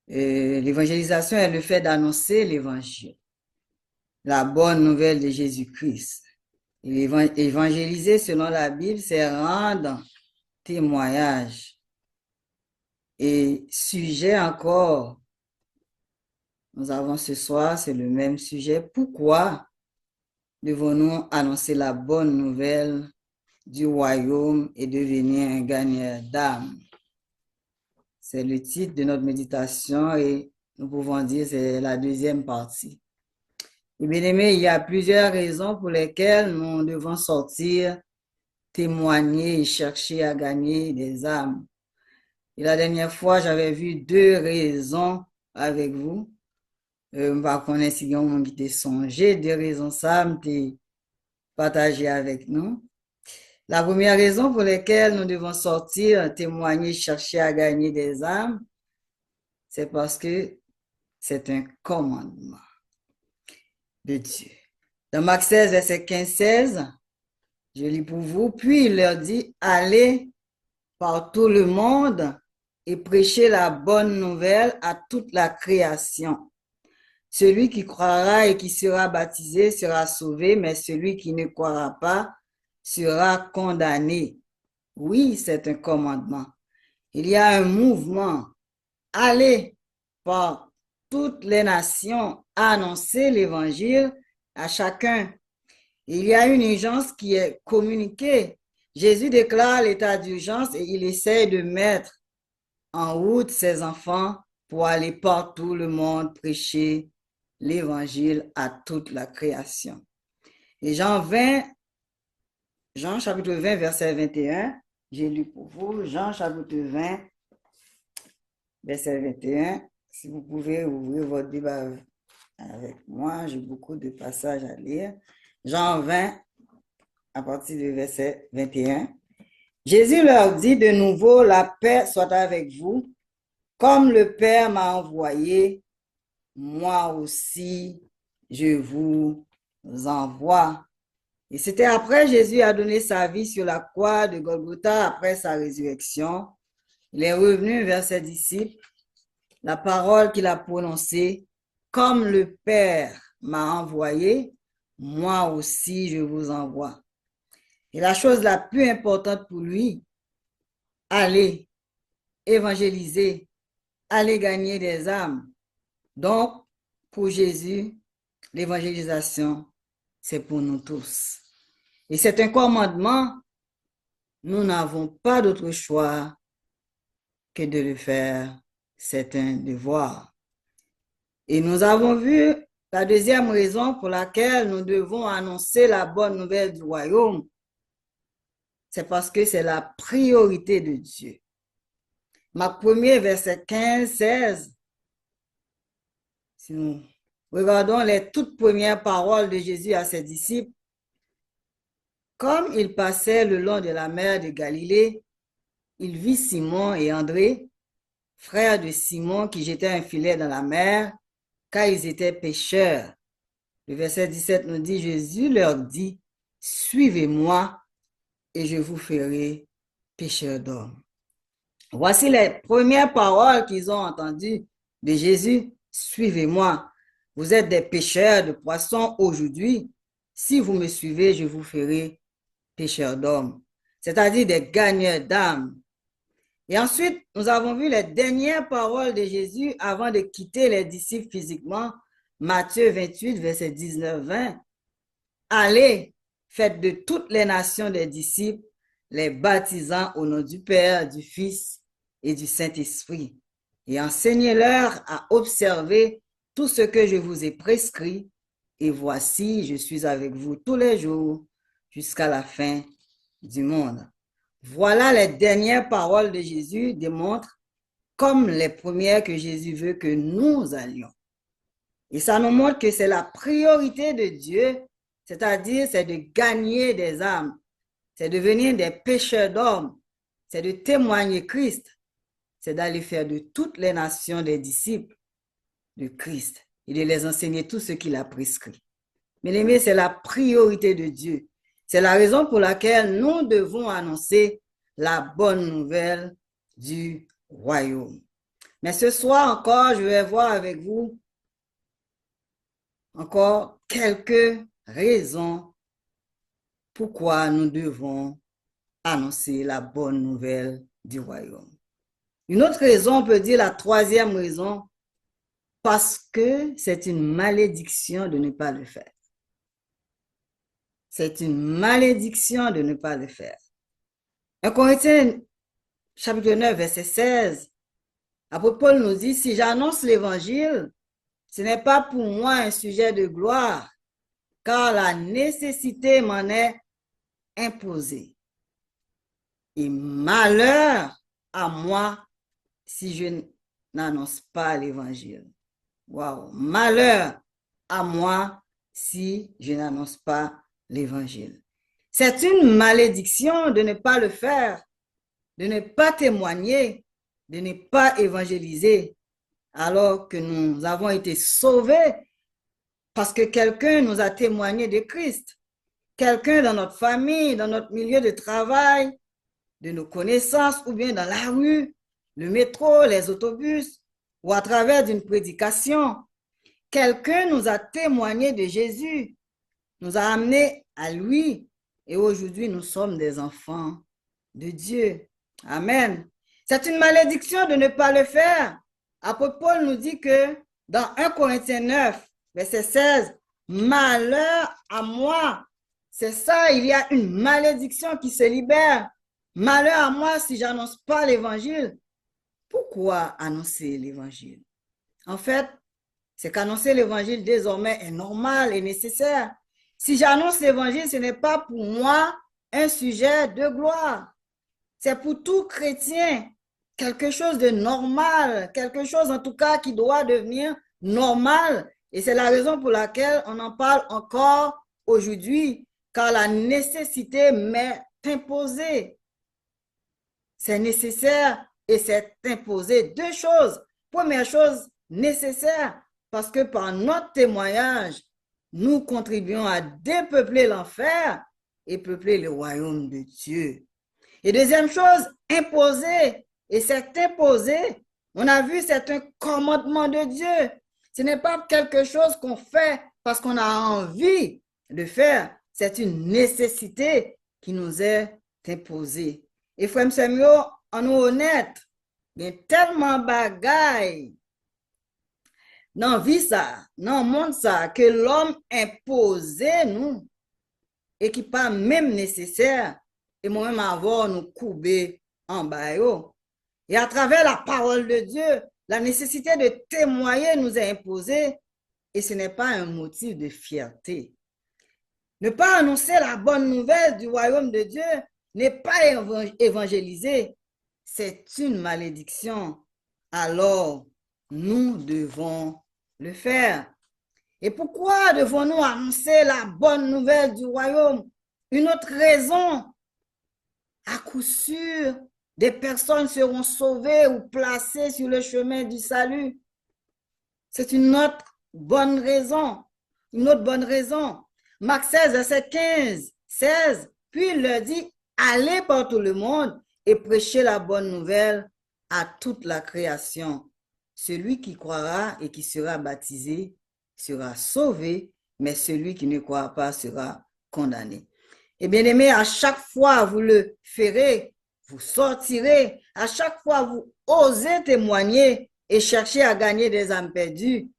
L'évangélisation est le fait d'annoncer l'évangile, la bonne nouvelle de Jésus-Christ. Évangéliser selon la Bible, c'est rendre témoignage. Et sujet encore, nous avons ce soir, c'est le même sujet. Pourquoi devons-nous annoncer la bonne nouvelle du royaume et devenir un gagneur d'âme? C'est le titre de notre méditation et nous pouvons dire que c'est la deuxième partie. Et bien aimé, il y a plusieurs raisons pour lesquelles nous devons sortir, témoigner et chercher à gagner des âmes. Et la dernière fois, j'avais vu deux raisons avec vous. Je ne connais pas si on qui songé, deux raisons ça, m'était partagé avec nous. La première raison pour laquelle nous devons sortir, témoigner, chercher à gagner des âmes, c'est parce que c'est un commandement de Dieu. Dans Marc 16, verset 15-16, je lis pour vous, puis il leur dit, allez par tout le monde et prêchez la bonne nouvelle à toute la création. Celui qui croira et qui sera baptisé sera sauvé, mais celui qui ne croira pas sera condamné. Oui, c'est un commandement. Il y a un mouvement. Allez par toutes les nations annoncer l'évangile à chacun. Il y a une urgence qui est communiquée. Jésus déclare l'état d'urgence et il essaie de mettre en route ses enfants pour aller partout le monde prêcher l'évangile à toute la création. Et Jean chapitre 20, verset 21, j'ai lu pour vous, Jean chapitre 20, verset 21. Si vous pouvez ouvrir votre Bible avec moi, j'ai beaucoup de passages à lire. Jean 20, à partir du verset 21. Jésus leur dit de nouveau, la paix soit avec vous. Comme le Père m'a envoyé, moi aussi, je vous envoie. Et c'était après Jésus a donné sa vie sur la croix de Golgotha, après sa résurrection. Il est revenu vers ses disciples. La parole qu'il a prononcée, comme le Père m'a envoyé, moi aussi je vous envoie. Et la chose la plus importante pour lui, aller évangéliser, aller gagner des âmes. Donc, pour Jésus, l'évangélisation, c'est pour nous tous. Et c'est un commandement, nous n'avons pas d'autre choix que de le faire. C'est un devoir. Et nous avons vu la deuxième raison pour laquelle nous devons annoncer la bonne nouvelle du royaume. C'est parce que c'est la priorité de Dieu. Marc 1er, verset 15-16. Si nous regardons les toutes premières paroles de Jésus à ses disciples, comme il passait le long de la mer de Galilée, il vit Simon et André, frères de Simon, qui jetaient un filet dans la mer, car ils étaient pêcheurs. Le verset 17 nous dit, Jésus leur dit, suivez-moi et je vous ferai pêcheurs d'hommes. Voici les premières paroles qu'ils ont entendues de Jésus, suivez-moi. Vous êtes des pêcheurs de poissons aujourd'hui. Si vous me suivez, je vous ferai pêcheurs d'hommes, c'est-à-dire des gagneurs d'âmes. Et ensuite, nous avons vu les dernières paroles de Jésus avant de quitter les disciples physiquement. Matthieu 28, verset 19-20. Allez, faites de toutes les nations des disciples, les baptisant au nom du Père, du Fils et du Saint-Esprit, et enseignez-leur à observer tout ce que je vous ai prescrit. Et voici, je suis avec vous tous les jours jusqu'à la fin du monde. Voilà les dernières paroles de Jésus démontrent comme les premières que Jésus veut que nous allions. Et ça nous montre que c'est la priorité de Dieu, c'est-à-dire c'est de gagner des âmes, c'est de devenir des pêcheurs d'hommes, c'est de témoigner Christ, c'est d'aller faire de toutes les nations des disciples de Christ et de les enseigner tout ce qu'il a prescrit. Mais aimés, c'est la priorité de Dieu. C'est la raison pour laquelle nous devons annoncer la bonne nouvelle du royaume. Mais ce soir encore, je vais voir avec vous encore quelques raisons pourquoi nous devons annoncer la bonne nouvelle du royaume. Une autre raison, on peut dire la troisième raison, parce que c'est une malédiction de ne pas le faire. C'est une malédiction de ne pas le faire. 1 Corinthiens chapitre 9, verset 16, apôtre Paul nous dit, si j'annonce l'évangile, ce n'est pas pour moi un sujet de gloire, car la nécessité m'en est imposée. Et malheur à moi si je n'annonce pas l'évangile. Waouh! Malheur à moi si je n'annonce pas l'évangile. C'est une malédiction de ne pas le faire, de ne pas témoigner, de ne pas évangéliser, alors que nous avons été sauvés parce que quelqu'un nous a témoigné de Christ. Quelqu'un dans notre famille, dans notre milieu de travail, de nos connaissances, ou bien dans la rue, le métro, les autobus, ou à travers d'une prédication. Quelqu'un nous a témoigné de Jésus, nous a amenés à lui, et aujourd'hui nous sommes des enfants de Dieu. Amen. C'est une malédiction de ne pas le faire. Apôtre Paul nous dit que dans 1 Corinthiens 9, verset 16, malheur à moi. C'est ça, il y a une malédiction qui se libère. Malheur à moi si j'annonce pas l'évangile. Pourquoi annoncer l'évangile? En fait, c'est qu'annoncer l'évangile désormais est normal et nécessaire. Si j'annonce l'évangile, ce n'est pas pour moi un sujet de gloire. C'est pour tout chrétien quelque chose de normal, quelque chose en tout cas qui doit devenir normal. Et c'est la raison pour laquelle on en parle encore aujourd'hui, car la nécessité m'est imposée. C'est nécessaire et c'est imposé. Deux choses. Première chose, nécessaire, parce que par notre témoignage, nous contribuons à dépeupler l'enfer et peupler le royaume de Dieu. Et deuxième chose, imposé. Et c'est imposé. On a vu, c'est un commandement de Dieu. Ce n'est pas quelque chose qu'on fait parce qu'on a envie de faire. C'est une nécessité qui nous est imposée. Et frère Samuel, on est honnête, il y a tellement de bagailles dans la vie ça, dans le monde ça, que l'homme imposé nous et qui pas même nécessaire. Et moi-même avoir nous couper en bas. Et à travers la parole de Dieu, la nécessité de témoigner nous est imposée et ce n'est pas un motif de fierté. Ne pas annoncer la bonne nouvelle du royaume de Dieu n'est pas évangéliser, c'est une malédiction. Alors, nous devons le faire. Et pourquoi devons-nous annoncer la bonne nouvelle du royaume? Une autre raison, à coup sûr, des personnes seront sauvées ou placées sur le chemin du salut. C'est une autre bonne raison. Une autre bonne raison. Marc 16, verset 15, 16, puis il leur dit, allez par tout le monde et prêchez la bonne nouvelle à toute la création. Celui qui croira et qui sera baptisé sera sauvé, mais celui qui ne croira pas sera condamné. Et bien aimé, à chaque fois vous le ferez, vous sortirez, à chaque fois vous osez témoigner et chercher à gagner des âmes perdues,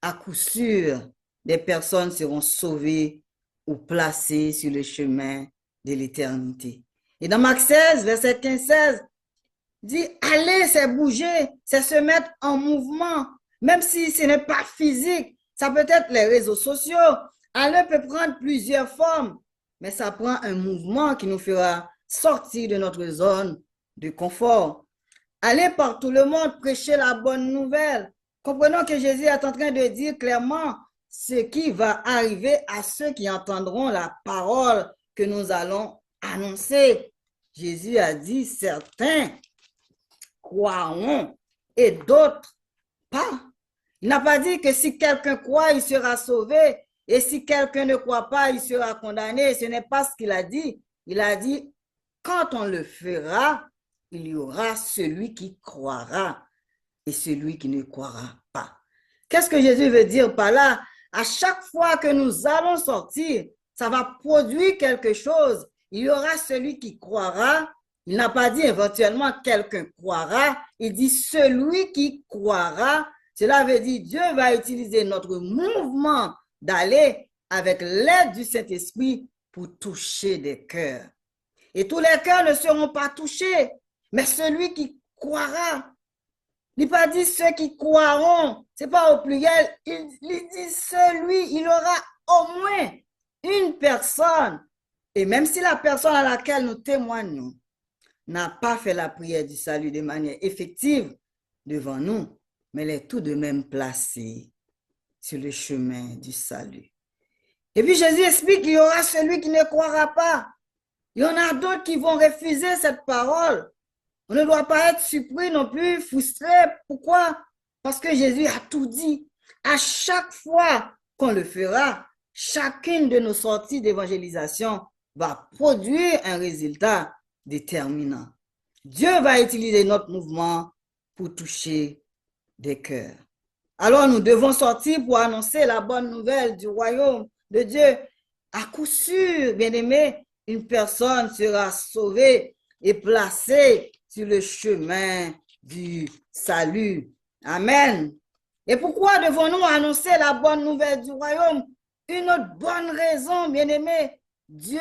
à coup sûr, des personnes seront sauvées ou placées sur le chemin de l'éternité. Et dans Marc 16, verset 15-16, dit, aller, c'est bouger, c'est se mettre en mouvement, même si ce n'est pas physique, ça peut être les réseaux sociaux, aller peut prendre plusieurs formes, mais ça prend un mouvement qui nous fera sortir de notre zone de confort. Aller par tout le monde, prêcher la bonne nouvelle. Comprenons que Jésus est en train de dire clairement ce qui va arriver à ceux qui entendront la parole que nous allons annoncer. Jésus a dit, certains croiront et d'autres pas. Il n'a pas dit que si quelqu'un croit, il sera sauvé et si quelqu'un ne croit pas, il sera condamné. Ce n'est pas ce qu'il a dit. Il a dit, quand on le fera, il y aura celui qui croira. et celui qui ne croira pas. Qu'est-ce que Jésus veut dire par là? À chaque fois que nous allons sortir, ça va produire quelque chose. Il y aura celui qui croira. Il n'a pas dit éventuellement quelqu'un croira. Il dit celui qui croira. Cela veut dire Dieu va utiliser notre mouvement d'aller avec l'aide du Saint-Esprit pour toucher des cœurs. Et tous les cœurs ne seront pas touchés, mais celui qui croira. Il n'a pas dit ceux qui croiront, ce n'est pas au pluriel, il dit celui, il aura au moins une personne. Et même si la personne à laquelle nous témoignons n'a pas fait la prière du salut de manière effective devant nous, mais elle est tout de même placée sur le chemin du salut. Et puis Jésus explique qu'il y aura celui qui ne croira pas. Il y en a d'autres qui vont refuser cette parole. On ne doit pas être surpris non plus, frustré. Pourquoi? Parce que Jésus a tout dit. À chaque fois qu'on le fera, chacune de nos sorties d'évangélisation va produire un résultat déterminant. Dieu va utiliser notre mouvement pour toucher des cœurs. Alors nous devons sortir pour annoncer la bonne nouvelle du royaume de Dieu. À coup sûr, bien-aimé, une personne sera sauvée et placée sur le chemin du salut. Amen. Et pourquoi devons-nous annoncer la bonne nouvelle du royaume? Une autre bonne raison, bien-aimé. Dieu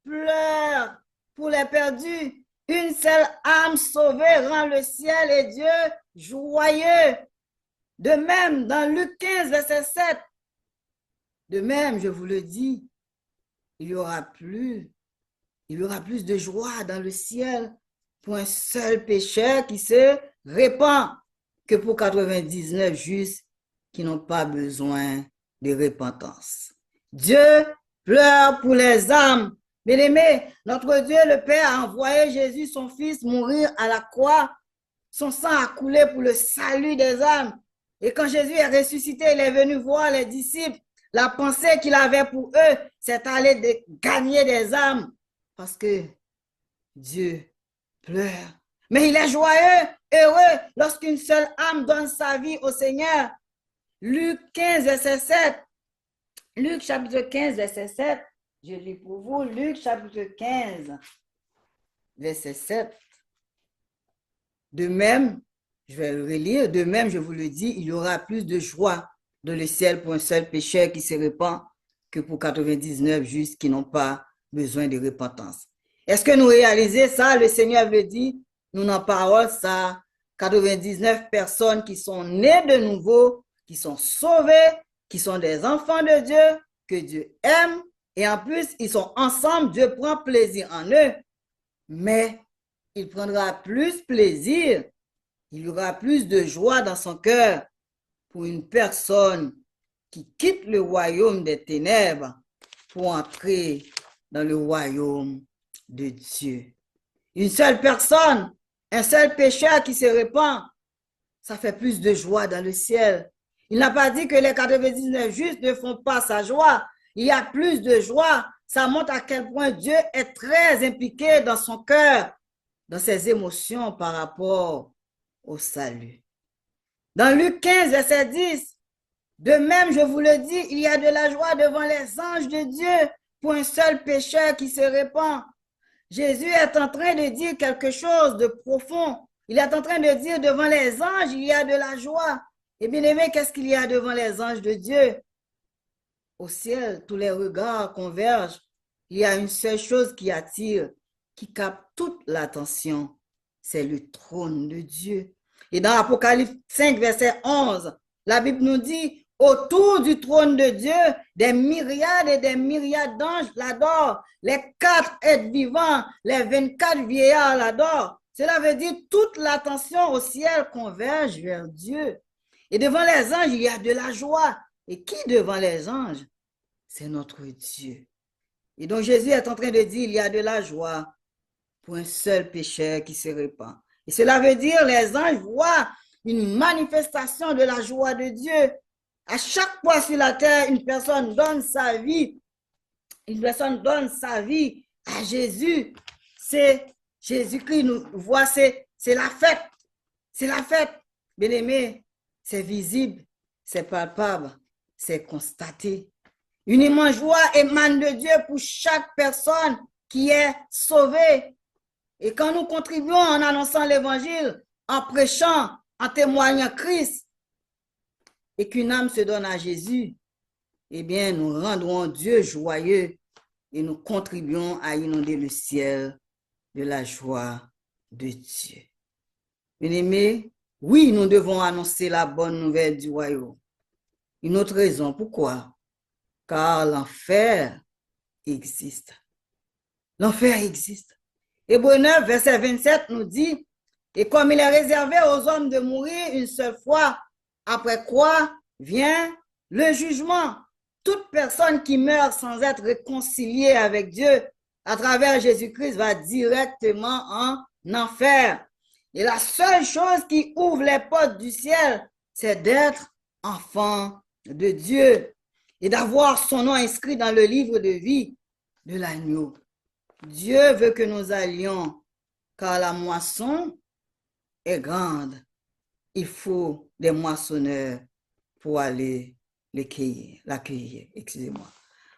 pleure pour les perdus. Une seule âme sauvée rend le ciel et Dieu joyeux. De même, dans Luc 15, verset 7, de même, je vous le dis, il y aura plus de joie dans le ciel pour un seul pécheur qui se répand que pour 99 justes qui n'ont pas besoin de repentance. Dieu pleure pour les âmes. Bien-aimés, notre Dieu, le Père, a envoyé Jésus, son Fils, mourir à la croix. Son sang a coulé pour le salut des âmes. Et quand Jésus est ressuscité, il est venu voir les disciples. La pensée qu'il avait pour eux, c'est aller de gagner des âmes. Parce que Dieu pleure. Mais il est joyeux, heureux, lorsqu'une seule âme donne sa vie au Seigneur. Luc 15, verset 7. Luc chapitre 15, verset 7. Je lis pour vous. Luc chapitre 15, verset 7. De même, je vais le relire, de même, je vous le dis, il y aura plus de joie dans le ciel pour un seul pécheur qui se répand que pour 99 justes qui n'ont pas besoin de repentance. Est-ce que nous réalisons ça? Le Seigneur veut dire, nous en parlons ça, 99 personnes qui sont nées de nouveau, qui sont sauvées, qui sont des enfants de Dieu, que Dieu aime, et en plus, ils sont ensemble, Dieu prend plaisir en eux, mais il prendra plus plaisir, il y aura plus de joie dans son cœur pour une personne qui quitte le royaume des ténèbres pour entrer dans le royaume de Dieu. Une seule personne, un seul pécheur qui se répand, ça fait plus de joie dans le ciel. Il n'a pas dit que les 99 justes ne font pas sa joie. Il y a plus de joie. Ça montre à quel point Dieu est très impliqué dans son cœur, dans ses émotions par rapport au salut. Dans Luc 15, verset 10, de même, je vous le dis, il y a de la joie devant les anges de Dieu pour un seul pécheur qui se répand. Jésus est en train de dire quelque chose de profond. Il est en train de dire devant les anges, il y a de la joie. Et bien aimé, qu'est-ce qu'il y a devant les anges de Dieu? Au ciel, tous les regards convergent. Il y a une seule chose qui attire, qui capte toute l'attention. C'est le trône de Dieu. Et dans Apocalypse 5, verset 11, la Bible nous dit, autour du trône de Dieu, des myriades et des myriades d'anges l'adorent. Les 4 êtres vivants, les 24 vieillards l'adorent. Cela veut dire toute l'attention au ciel converge vers Dieu. Et devant les anges, il y a de la joie. Et qui devant les anges? C'est notre Dieu. Et donc Jésus est en train de dire, il y a de la joie pour un seul pécheur qui se répand. Et cela veut dire, les anges voient une manifestation de la joie de Dieu. À chaque fois sur la terre, une personne donne sa vie. Une personne donne sa vie à Jésus. C'est Jésus-Christ nous voit, c'est la fête. C'est la fête. Bien-aimé, c'est visible, c'est palpable, c'est constaté. Une immense joie émane de Dieu pour chaque personne qui est sauvée. Et quand nous contribuons en annonçant l'évangile, en prêchant, en témoignant Christ, et qu'une âme se donne à Jésus, eh bien, nous rendrons Dieu joyeux et nous contribuons à inonder le ciel de la joie de Dieu. Bien-aimés, oui, nous devons annoncer la bonne nouvelle du royaume. Une autre raison, pourquoi? Car l'enfer existe. L'enfer existe. Hébreux 9, verset 27 nous dit, et comme il est réservé aux hommes de mourir une seule fois, après quoi vient le jugement. Toute personne qui meurt sans être réconciliée avec Dieu à travers Jésus-Christ va directement en enfer. Et la seule chose qui ouvre les portes du ciel, c'est d'être enfant de Dieu et d'avoir son nom inscrit dans le livre de vie de l'agneau. Dieu veut que nous allions, car la moisson est grande. Il faut des moissonneurs pour aller l'accueillir. Excusez-moi.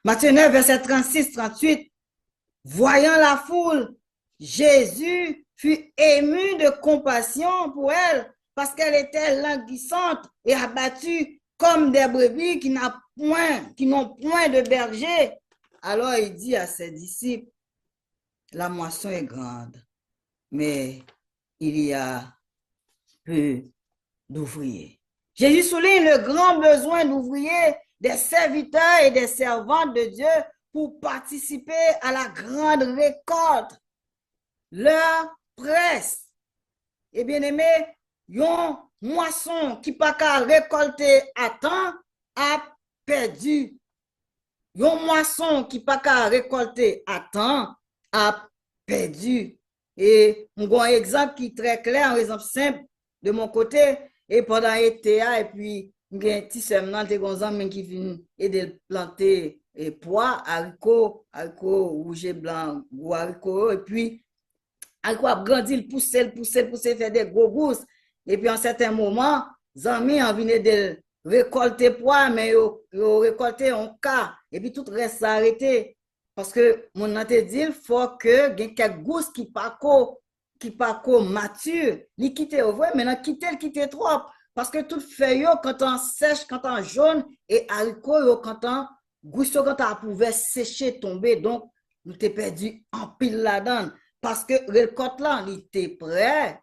Matthieu 9, verset 36-38. Voyant la foule, Jésus fut ému de compassion pour elle parce qu'elle était languissante et abattue comme des brebis qui n'ont point de berger. Alors il dit à ses disciples, la moisson est grande, mais il y a peu d'ouvriers. Jésus souligne le grand besoin d'ouvriers, des serviteurs et des servantes de Dieu pour participer à la grande récolte. Leur presse. Et bien aimé, yon moisson qui pas qu'à récolter à temps a perdu. Yon moisson qui pas qu'à récolter à temps a perdu. Et on a un exemple qui est très clair, un exemple simple de mon côté. Et pendant l'été, et puis, il y a un petit semaine, qui vient aider planter pois, haricots rouge et blanc, ou haricots, et puis, haricot a grandi, il pousse, fait des gros gousses. Et puis, en certain moment, Zami en vient de récolter pois, mais ils ont récolté un cas. Et puis, tout reste arrêté. Parce que, mon ante dit, il faut que il y ait quelques gousses qui pas mature, li quitter au vrai, maintenant quitter trop. Parce que tout feuille, quand on sèche, quand on jaune, et haricot, quand on gousse, quand on pouvait sécher, tomber, donc, nous t'es perdu en pile là-dedans. Parce que le récolte là, il était prêt,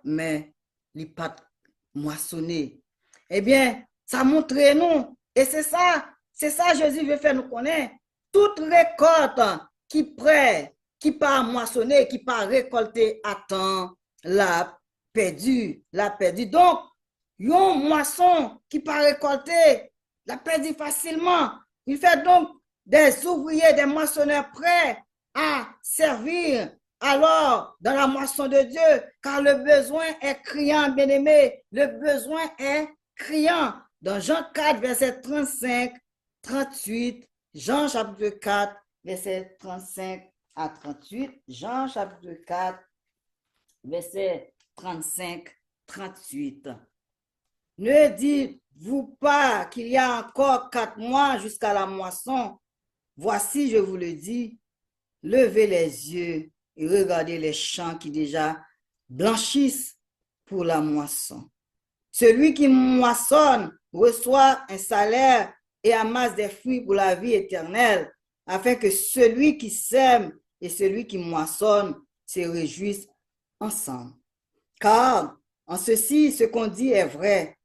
mais il n'est pas moissonné. Eh bien, ça montre nous, et c'est ça Jésus veut faire nous connaître. Toute récolte qui prête, qui pas moissonné, qui pas récolté à temps, l'a perdu. Donc, yon moisson qui pas récolté, l'a perdu facilement. Il fait donc des ouvriers, des moissonneurs prêts à servir alors dans la moisson de Dieu, car le besoin est criant, bien-aimé. Le besoin est criant. Dans Jean 4, verset 35, 38, Jean chapitre 4, verset 35 à 38, Jean chapitre 4, verset 35, 38. Ne dites-vous pas qu'il y a encore 4 mois jusqu'à la moisson? Voici, je vous le dis, levez les yeux et regardez les champs qui déjà blanchissent pour la moisson. Celui qui moissonne reçoit un salaire et amasse des fruits pour la vie éternelle, afin que celui qui sème et celui qui moissonne se réjouissent ensemble. Car en ceci, ce qu'on dit est vrai.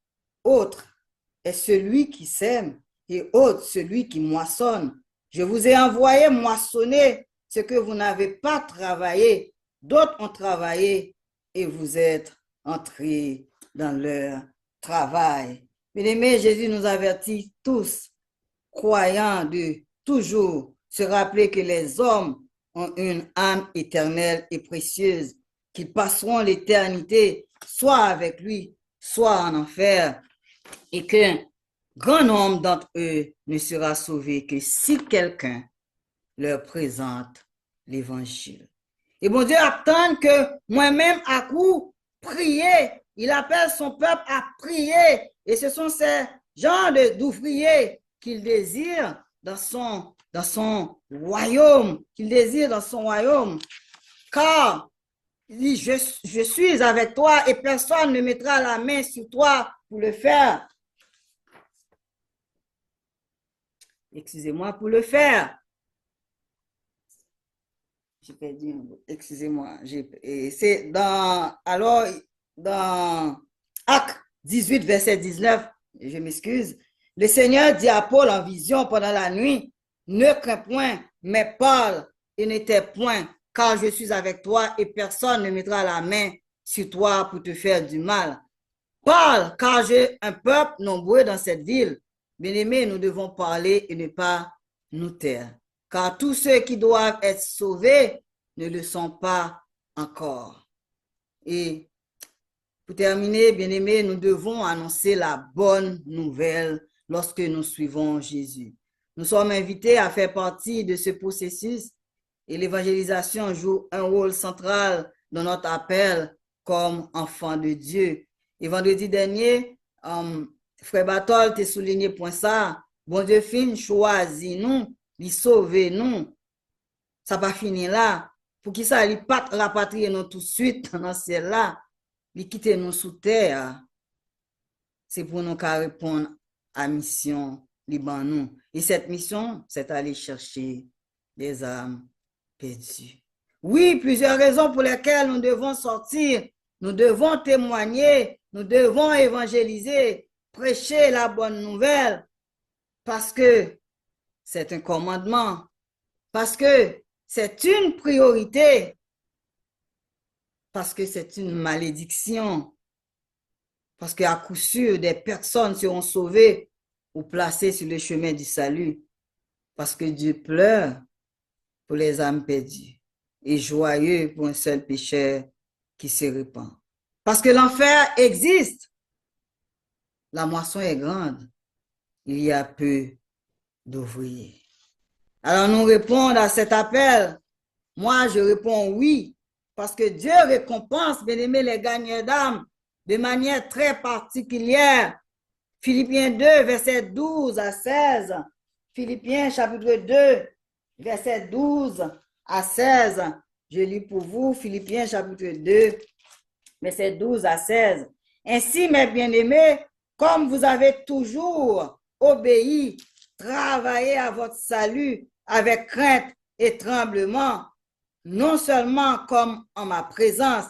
Autre est celui qui sème et autre celui qui moissonne. Je vous ai envoyé moissonner ce que vous n'avez pas travaillé. D'autres ont travaillé et vous êtes entrés dans leur travail. Bien-aimés, Jésus nous avertit tous, croyants, de toujours se rappeler que les hommes ont une âme éternelle et précieuse, qu'ils passeront l'éternité soit avec lui, soit en enfer, et qu'un grand nombre d'entre eux ne sera sauvé que si quelqu'un leur présente l'évangile. Et bon Dieu attend que moi-même à coup prier Il appelle son peuple à prier. Et ce sont ces genres d'ouvriers qu'il désire dans son royaume. Qu'il désire dans son royaume. Car il dit, je suis avec toi et personne ne mettra la main sur toi pour le faire. Excusez-moi, pour le faire. J'ai perdu un mot. Excusez-moi. C'est dans Actes 18, verset 19, je m'excuse. Le Seigneur dit à Paul en vision pendant la nuit, ne crains point, mais parle et ne tais point, car je suis avec toi et personne ne mettra la main sur toi pour te faire du mal. Parle, car j'ai un peuple nombreux dans cette ville. Bien-aimés, nous devons parler et ne pas nous taire. Car tous ceux qui doivent être sauvés ne le sont pas encore. Et pour terminer, bien-aimés, nous devons annoncer la bonne nouvelle lorsque nous suivons Jésus. Nous sommes invités à faire partie de ce processus et l'évangélisation joue un rôle central dans notre appel comme enfants de Dieu. Et vendredi dernier, Frère Batol t'a souligné point ça. Bon Dieu fin choisi nous, il sauve nous. Ça pas fini là. Pour qui ça, il pas rapatrier nous tout de suite dans ce ciel là. Il quitte nous sous terre. C'est pour nous qu'à répondre à mission liban nous. Et cette mission, c'est aller chercher des âmes perdues. Oui, plusieurs raisons pour lesquelles nous devons sortir. Nous devons témoigner. Nous devons évangéliser, prêcher la bonne nouvelle. Parce que c'est un commandement. Parce que c'est une priorité. Parce que c'est une malédiction. Parce qu'à coup sûr, des personnes seront sauvées ou placées sur le chemin du salut. Parce que Dieu pleure pour les âmes perdues et joyeux pour un seul pécheur qui se répand. Parce que l'enfer existe. La moisson est grande. Il y a peu d'ouvriers. Alors nous répondons à cet appel. Moi, je réponds oui. Parce que Dieu récompense, bien aimé, les gagnants d'âme de manière très particulière. Philippiens 2, verset 12 à 16. Philippiens chapitre 2, verset 12 à 16. Je lis pour vous Philippiens chapitre 2, verset 12 à 16. Ainsi, mes bien-aimés, comme vous avez toujours obéi, travaillez à votre salut avec crainte et tremblement, non seulement comme en ma présence,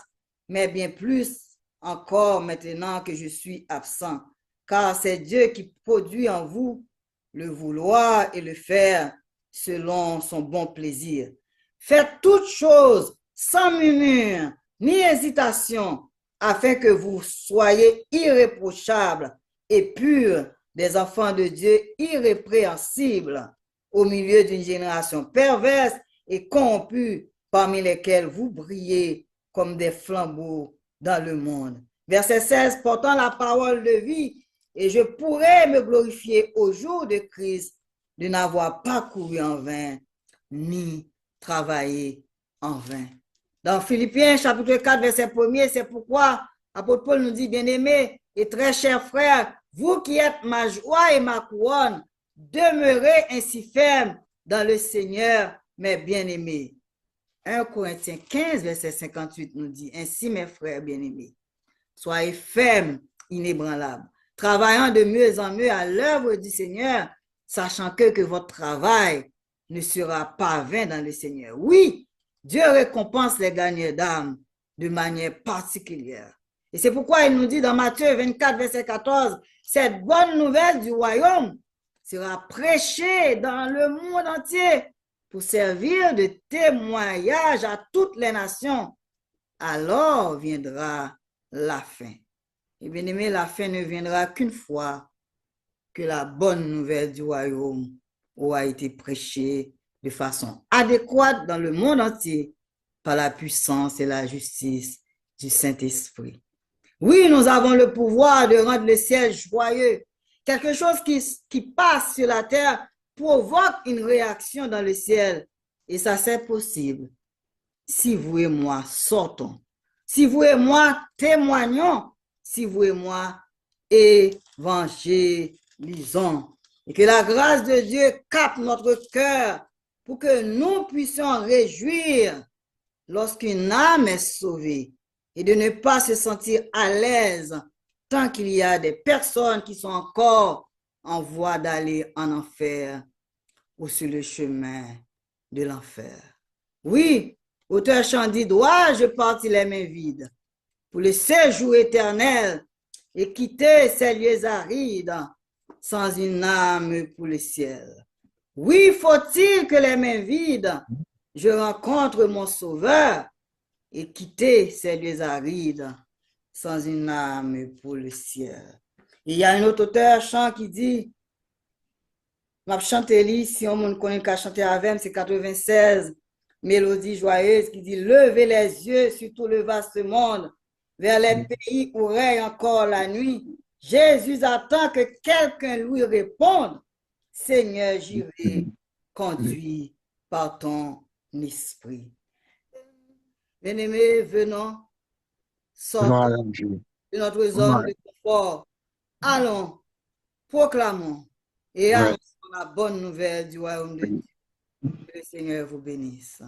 mais bien plus encore maintenant que je suis absent. Car c'est Dieu qui produit en vous le vouloir et le faire selon son bon plaisir. Faites toutes choses sans murmure ni hésitation, afin que vous soyez irréprochables et purs, des enfants de Dieu irrépréhensibles, au milieu d'une génération perverse et corrompue, parmi lesquels vous brillez comme des flambeaux dans le monde. Verset 16, portant la parole de vie, et je pourrai me glorifier au jour de Christ de n'avoir pas couru en vain, ni travaillé en vain. Dans Philippiens chapitre 4, verset 1er, c'est pourquoi l'apôtre Paul nous dit, bien-aimés et très chers frères, vous qui êtes ma joie et ma couronne, demeurez ainsi fermes dans le Seigneur, mes bien-aimés. 1 Corinthiens 15, verset 58 nous dit, ainsi mes frères bien-aimés, soyez fermes, inébranlables, travaillant de mieux en mieux à l'œuvre du Seigneur, sachant que votre travail ne sera pas vain dans le Seigneur. Oui, Dieu récompense les gagnants d'âme de manière particulière. Et c'est pourquoi il nous dit dans Matthieu 24, verset 14, cette bonne nouvelle du royaume sera prêchée dans le monde entier pour servir de témoignage à toutes les nations. Alors viendra la fin. Et bien aimé, la fin ne viendra qu'une fois que la bonne nouvelle du royaume aura été prêchée de façon adéquate dans le monde entier par la puissance et la justice du Saint-Esprit. Oui, nous avons le pouvoir de rendre le ciel joyeux. Quelque chose qui passe sur la terre provoque une réaction dans le ciel. Et ça, c'est possible. Si vous et moi sortons, si vous et moi témoignons, si vous et moi évangélisons. Et que la grâce de Dieu capte notre cœur pour que nous puissions réjouir lorsqu'une âme est sauvée et de ne pas se sentir à l'aise tant qu'il y a des personnes qui sont encore en voie d'aller en enfer ou sur le chemin de l'enfer. Oui, auteur chant dit, dois-je partir les mains vides pour le séjour éternel et quitter ces lieux arides sans une âme pour le ciel. Oui, faut-il que les mains vides, je rencontre mon Sauveur et quitter ces lieux arides sans une âme pour le ciel. Et il y a un autre auteur chant qui dit, m'a chanté si on connaît qu'à chanter avec, c'est 96, mélodie joyeuse qui dit, levez les yeux sur tout le vaste monde, vers les pays où règne encore la nuit. Jésus attend que quelqu'un lui réponde, Seigneur, j'irai conduit par ton esprit. Bien-aimés, venons, sortons de notre zone de confort. Allons, proclamons et annonçons la bonne nouvelle du royaume de Dieu. Que le Seigneur vous bénisse.